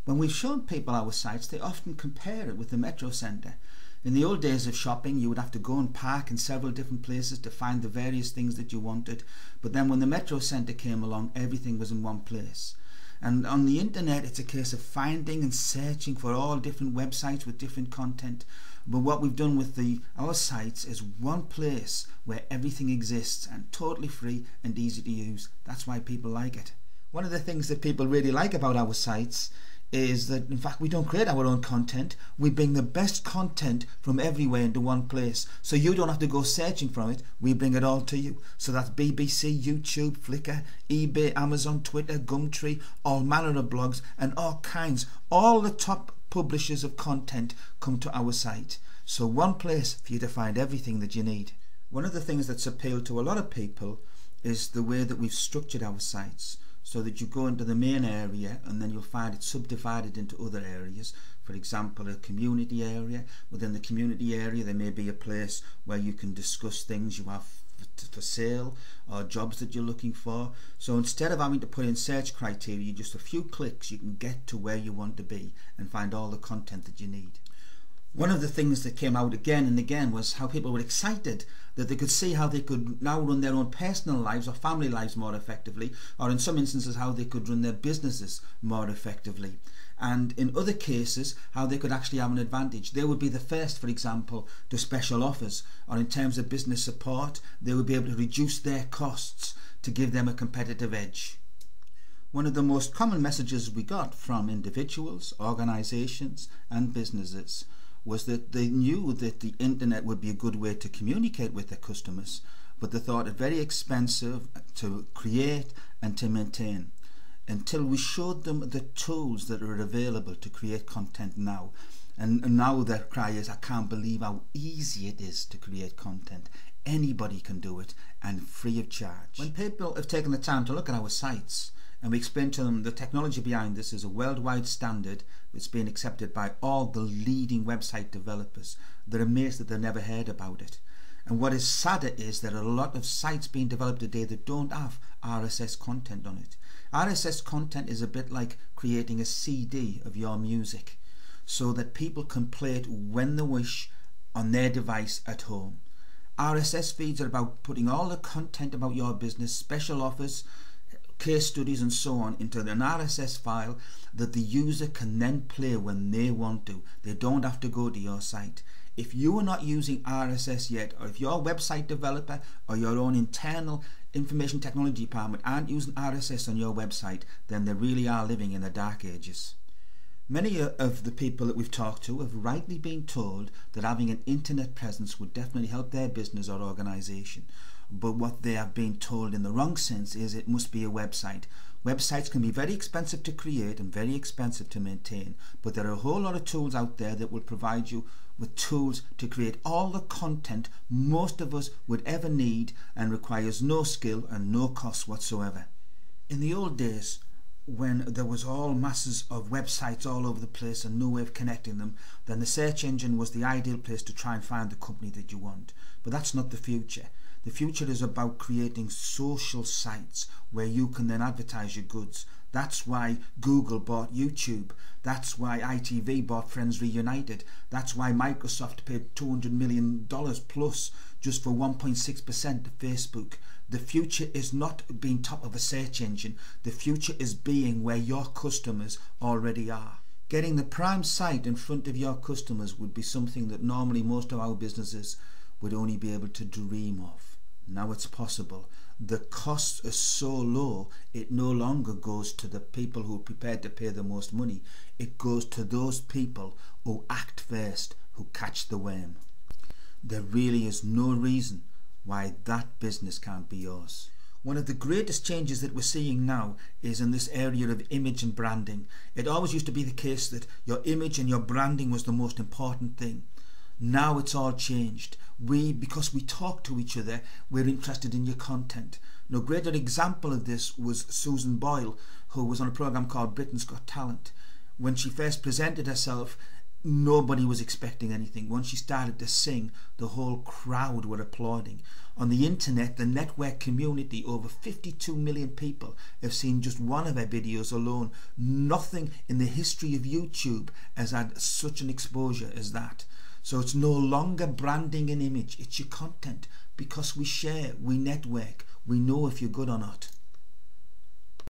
When we've shown people our sites, they often compare it with the Metro Centre. In the old days of shopping, you would have to go and park in several different places to find the various things that you wanted. But then when the Metro Centre came along, everything was in one place. And on the internet, it's a case of finding and searching for all different websites with different content. But what we've done with our sites is one place where everything exists and totally free and easy to use. That's why people like it. One of the things that people really like about our sites is that, in fact, we don't create our own content. We bring the best content from everywhere into one place, so you don't have to go searching for it. We bring it all to you. So that's BBC, YouTube, Flickr, eBay, Amazon, Twitter, Gumtree, all manner of blogs and all kinds. All the top publishers of content come to our site, so one place for you to find everything that you need. One of the things that's appealed to a lot of people is the way that we've structured our sites, so that you go into the main area and then you'll find it subdivided into other areas. For example, a community area. Within the community area there may be a place where you can discuss things you have for sale or jobs that you're looking for. So instead of having to put in search criteria, just a few clicks you can get to where you want to be and find all the content that you need. One of the things that came out again and again was how people were excited that they could see how they could now run their own personal lives or family lives more effectively, or in some instances how they could run their businesses more effectively, and in other cases how they could actually have an advantage. They would be the first, for example, to special offers, or in terms of business support they would be able to reduce their costs to give them a competitive edge. One of the most common messages we got from individuals, organisations and businesses was that they knew that the internet would be a good way to communicate with their customers, but they thought it very expensive to create and to maintain, until we showed them the tools that are available to create content now. And now their cry is, I can't believe how easy it is to create content. Anybody can do it, and free of charge. When people have taken the time to look at our sites, and we explain to them the technology behind this is a worldwide standard that's been accepted by all the leading website developers, they're amazed that they've never heard about it. And what is sadder is there are a lot of sites being developed today that don't have RSS content on it. RSS content is a bit like creating a CD of your music, so that people can play it when they wish on their device at home. RSS feeds are about putting all the content about your business, special offers, case studies and so on into an RSS file that the user can then play when they want to. They don't have to go to your site. If you are not using RSS yet, or if your website developer or your own internal information technology department aren't using RSS on your website, then they really are living in the dark ages. Many of the people that we've talked to have rightly been told that having an internet presence would definitely help their business or organisation. But what they have been told in the wrong sense is it must be a website. Websites can be very expensive to create and very expensive to maintain, but there are a whole lot of tools out there that will provide you with tools to create all the content most of us would ever need, and requires no skill and no cost whatsoever. In the old days, when there was all masses of websites all over the place and no way of connecting them, then the search engine was the ideal place to try and find the company that you want. But that's not the future. The future is about creating social sites where you can then advertise your goods. That's why Google bought YouTube. That's why ITV bought Friends Reunited. That's why Microsoft paid $200 million plus just for 1.6% of Facebook. The future is not being top of a search engine. The future is being where your customers already are. Getting the prime site in front of your customers would be something that normally most of our businesses would only be able to dream of. Now it's possible. The costs are so low, it no longer goes to the people who are prepared to pay the most money. It goes to those people who act first, who catch the worm. There really is no reason why that business can't be yours. One of the greatest changes that we're seeing now is in this area of image and branding. It always used to be the case that your image and your branding was the most important thing. Now it's all changed. Because we talk to each other, we're interested in your content. No greater example of this was Susan Boyle, who was on a program called Britain's Got Talent. When she first presented herself, nobody was expecting anything. Once she started to sing, the whole crowd were applauding. On the internet, the network community, over 52 million people have seen just one of her videos alone. Nothing in the history of YouTube has had such an exposure as that. So it's no longer branding an image, it's your content. Because we share, we network, we know if you're good or not.